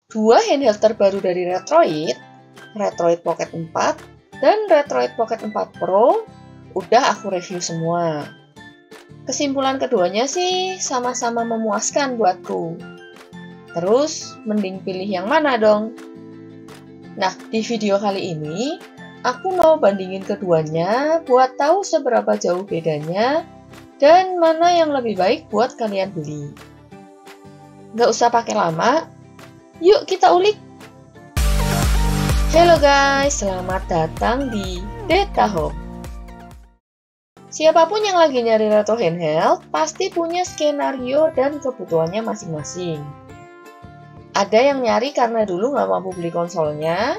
Dua handheld terbaru dari Retroid, Retroid Pocket 4 dan Retroid Pocket 4 Pro, udah aku review semua. Kesimpulan keduanya sih sama-sama memuaskan buatku. Terus, mending pilih yang mana dong? Nah, di video kali ini, aku mau bandingin keduanya buat tahu seberapa jauh bedanya dan mana yang lebih baik buat kalian beli. Nggak usah pakai lama, yuk kita ulik! Halo guys, selamat datang di Data Home. Siapapun yang lagi nyari retro handheld, pasti punya skenario dan kebutuhannya masing-masing. Ada yang nyari karena dulu nggak mampu beli konsolnya,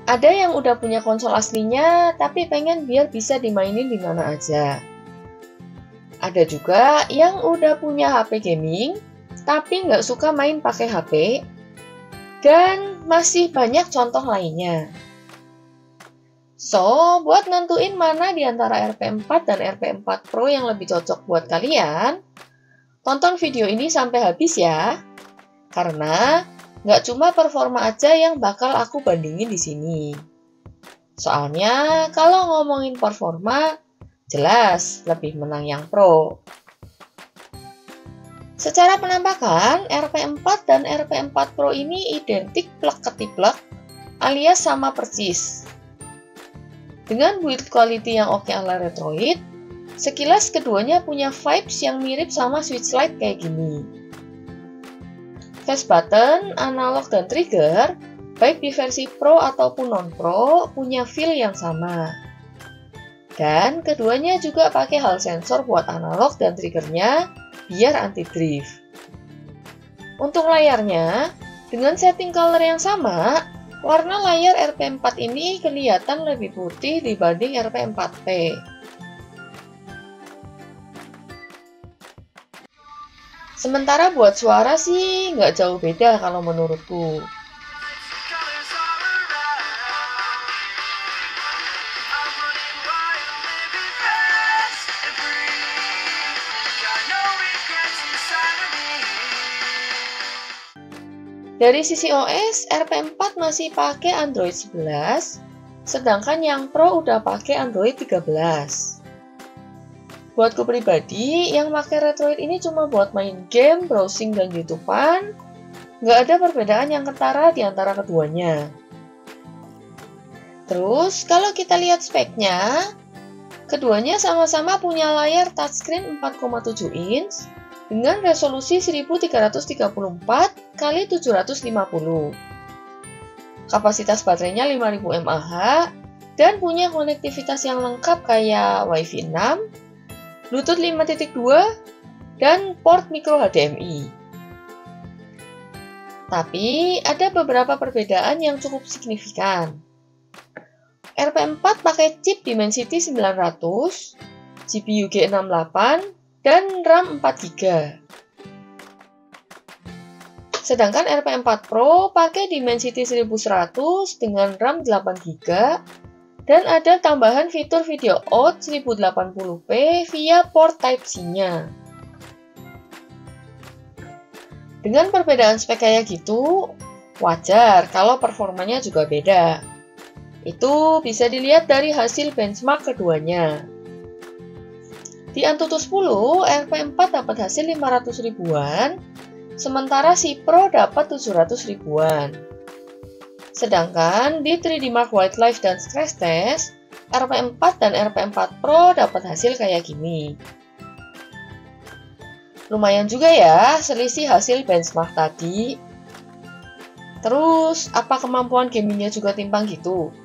ada yang udah punya konsol aslinya, tapi pengen biar bisa dimainin di mana aja. Ada juga yang udah punya HP gaming, tapi nggak suka main pakai HP, dan masih banyak contoh lainnya. So, buat nentuin mana di antara RP4 dan RP4 Pro yang lebih cocok buat kalian, tonton video ini sampai habis ya. Karena nggak cuma performa aja yang bakal aku bandingin di sini. Soalnya kalau ngomongin performa, jelas lebih menang yang Pro. Secara penampakan, RP4 dan RP4 Pro ini identik plek-ketiplek alias sama persis. Dengan build quality yang oke ala Retroid, sekilas keduanya punya vibes yang mirip sama Switch Lite kayak gini. Face button, analog, dan trigger, baik di versi Pro ataupun non-Pro, punya feel yang sama. Dan keduanya juga pakai hal sensor buat analog dan triggernya, biar anti-drift. Untuk layarnya, dengan setting color yang sama, warna layar RP4 ini kelihatan lebih putih dibanding RP4P. Sementara buat suara sih nggak jauh beda kalau menurutku. Dari sisi OS, RP4 masih pakai Android 11, sedangkan yang Pro udah pakai Android 13. Buatku pribadi, yang pakai Retroid ini cuma buat main game, browsing, dan YouTube-an. Nggak ada perbedaan yang ketara di antara keduanya. Terus, kalau kita lihat speknya, keduanya sama-sama punya layar touchscreen 4,7 inch dengan resolusi 1334 x 750. Kapasitas baterainya 5000 mAh dan punya konektivitas yang lengkap kayak Wi-Fi 6, Bluetooth 5.2, dan port micro HDMI. Tapi, ada beberapa perbedaan yang cukup signifikan. RP4 pakai chip Dimensity 900, GPU G68, dan RAM 4GB. Sedangkan RP4 Pro pakai Dimensity 1100 dengan RAM 8GB, dan ada tambahan fitur video out 1080p via port Type-C-nya. Dengan perbedaan spek kayak gitu, wajar kalau performanya juga beda. Itu bisa dilihat dari hasil benchmark keduanya. Di Antutu 10, RP4 dapat hasil 500 ribuan, sementara si Pro dapat 700 ribuan. Sedangkan di 3D Mark Wildlife dan Stress Test, RP4 dan RP4 Pro dapat hasil kayak gini. Lumayan juga ya selisih hasil benchmark tadi. Terus, apa kemampuan gamingnya juga timpang gitu?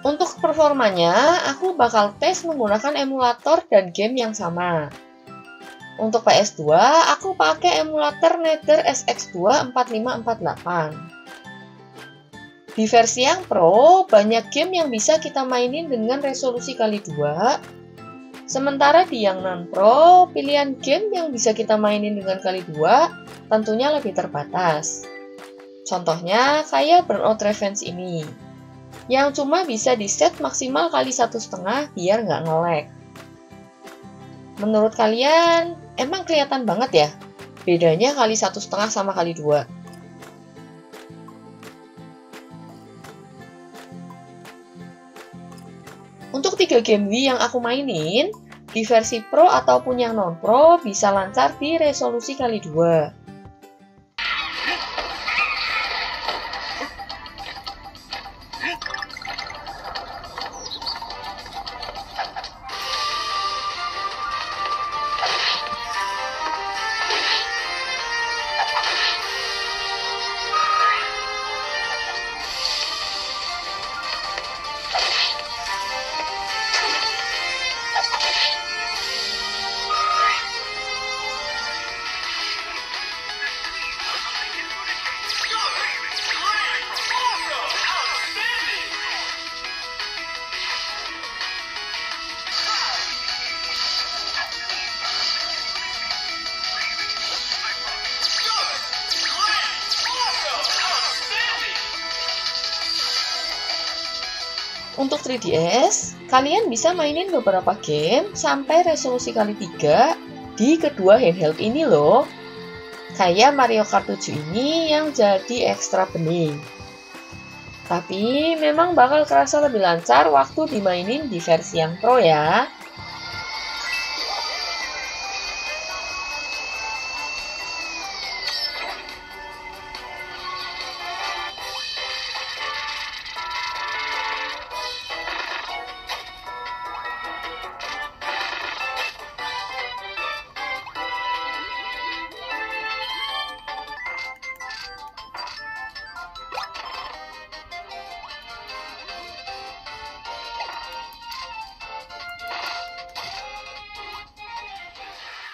Untuk performanya, aku bakal tes menggunakan emulator dan game yang sama. Untuk PS2, aku pakai emulator Nether SX2 4548. Di versi yang Pro, banyak game yang bisa kita mainin dengan resolusi kali 2. Sementara di yang non-Pro, pilihan game yang bisa kita mainin dengan kali 2 tentunya lebih terbatas. Contohnya kayak Burnout Revenge ini, yang cuma bisa di-set maksimal kali 1,5 biar nggak nge-lag. Menurut kalian, emang kelihatan banget ya Bedanya kali 1,5 sama kali 2. Untuk 3 game Wii yang aku mainin, di versi Pro ataupun yang non-Pro bisa lancar di resolusi kali 2. Untuk 3DS, kalian bisa mainin beberapa game sampai resolusi kali 3 di kedua handheld ini loh. Kayak Mario Kart 7 ini yang jadi ekstra bening. Tapi memang bakal kerasa lebih lancar waktu dimainin di versi yang Pro ya.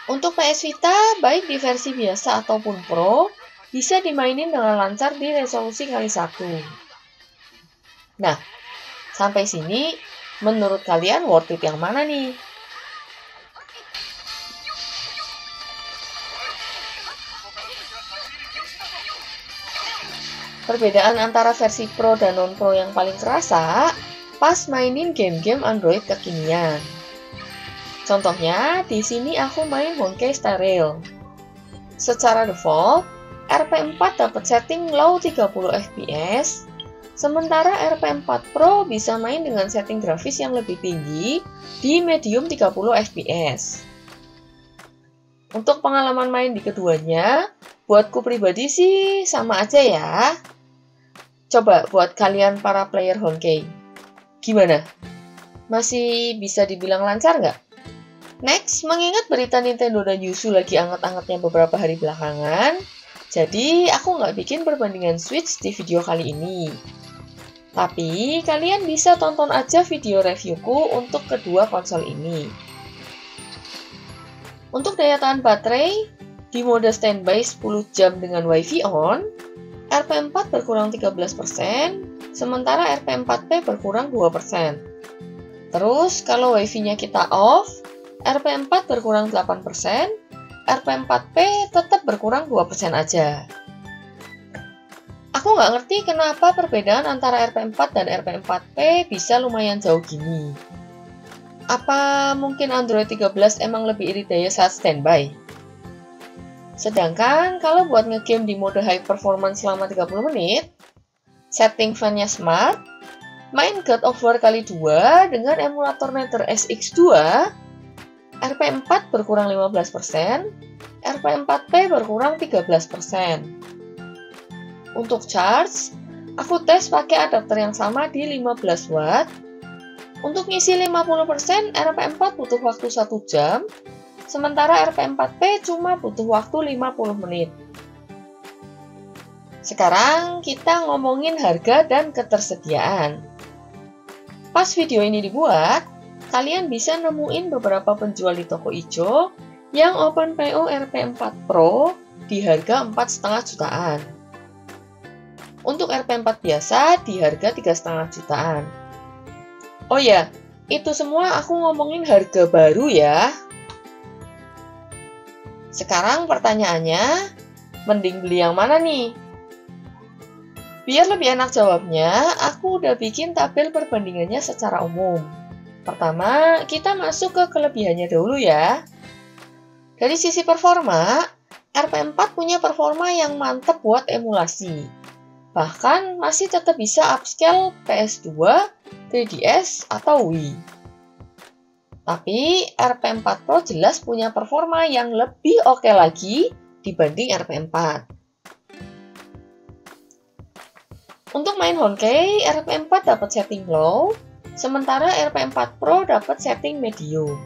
Untuk PS Vita, baik di versi biasa ataupun Pro, bisa dimainin dengan lancar di resolusi kali 1. Nah, sampai sini, menurut kalian worth it yang mana nih? Perbedaan antara versi Pro dan non-Pro yang paling kerasa pas mainin game-game Android kekinian. Contohnya, di sini aku main Honkai Star Rail. Secara default, RP4 dapat setting low 30 fps, sementara RP4 Pro bisa main dengan setting grafis yang lebih tinggi di medium 30 fps. Untuk pengalaman main di keduanya, buatku pribadi sih sama aja ya. Coba buat kalian para player Honkai, gimana? Masih bisa dibilang lancar nggak? Next, mengingat berita Nintendo dan Yuzu lagi anget-angetnya beberapa hari belakangan, jadi aku nggak bikin perbandingan Switch di video kali ini. Tapi, kalian bisa tonton aja video reviewku untuk kedua konsol ini. Untuk daya tahan baterai, di mode standby 10 jam dengan Wi-Fi on, RP4 berkurang 13%, sementara RP4P berkurang 2%. Terus, kalau Wi-Fi-nya kita off, RP4 berkurang 8%, RP4P tetap berkurang 2% aja. Aku nggak ngerti kenapa perbedaan antara RP4 dan RP4P bisa lumayan jauh gini. Apa mungkin Android 13 emang lebih irit daya saat standby? Sedangkan kalau buat ngegame di mode high performance selama 30 menit, setting fan-nya smart, main God of War kali 2 dengan emulator Nether SX2, RP4 berkurang 15%, RP4P berkurang 13%. Untuk charge, aku tes pakai adapter yang sama di 15 watt. Untuk ngisi 50%, RP4 butuh waktu 1 jam, sementara RP4P cuma butuh waktu 50 menit. Sekarang kita ngomongin harga dan ketersediaan. Pas video ini dibuat, kalian bisa nemuin beberapa penjual di toko ijo yang open PO RP4 Pro di harga 4,5 jutaan. Untuk RP4 biasa di harga 3,5 jutaan. Oh ya, itu semua aku ngomongin harga baru ya. Sekarang pertanyaannya, mending beli yang mana nih? Biar lebih enak jawabnya, aku udah bikin tabel perbandingannya secara umum. Pertama, kita masuk ke kelebihannya dulu ya. Dari sisi performa, RP4 punya performa yang mantep buat emulasi. Bahkan masih tetap bisa upscale PS2, 3DS, atau Wii. Tapi RP4 Pro jelas punya performa yang lebih oke lagi dibanding RP4. Untuk main Honkai, RP4 dapat setting low, sementara RP4 Pro dapat setting medium.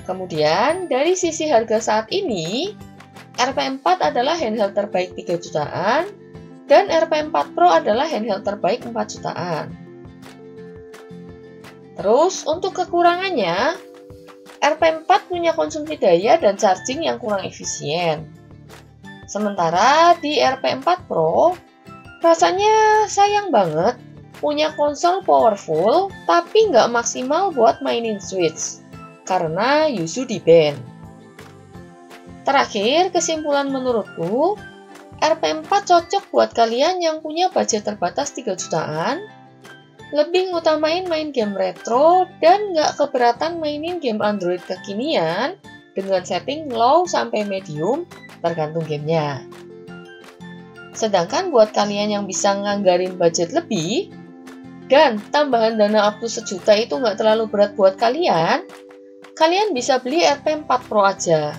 Kemudian, dari sisi harga saat ini, RP4 adalah handheld terbaik 3 jutaan, dan RP4 Pro adalah handheld terbaik 4 jutaan. Terus, untuk kekurangannya, RP4 punya konsumsi daya dan charging yang kurang efisien. Sementara di RP4 Pro, rasanya sayang banget punya konsol powerful, tapi nggak maksimal buat mainin Switch, karena Yuzu di-ban. Terakhir, kesimpulan menurutku, RP4 cocok buat kalian yang punya budget terbatas 3 jutaan, lebih ngutamain main game retro, dan nggak keberatan mainin game Android kekinian dengan setting low sampai medium, tergantung gamenya. Sedangkan buat kalian yang bisa nganggarin budget lebih, dan tambahan dana up to 1 juta itu nggak terlalu berat buat kalian, kalian bisa beli RP4 Pro aja.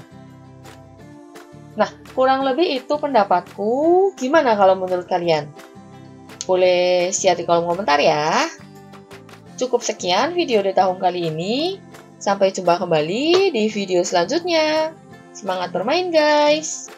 Nah, kurang lebih itu pendapatku. Gimana kalau menurut kalian? Boleh share di kolom komentar ya. Cukup sekian video di tahun kali ini. Sampai jumpa kembali di video selanjutnya. Semangat bermain guys!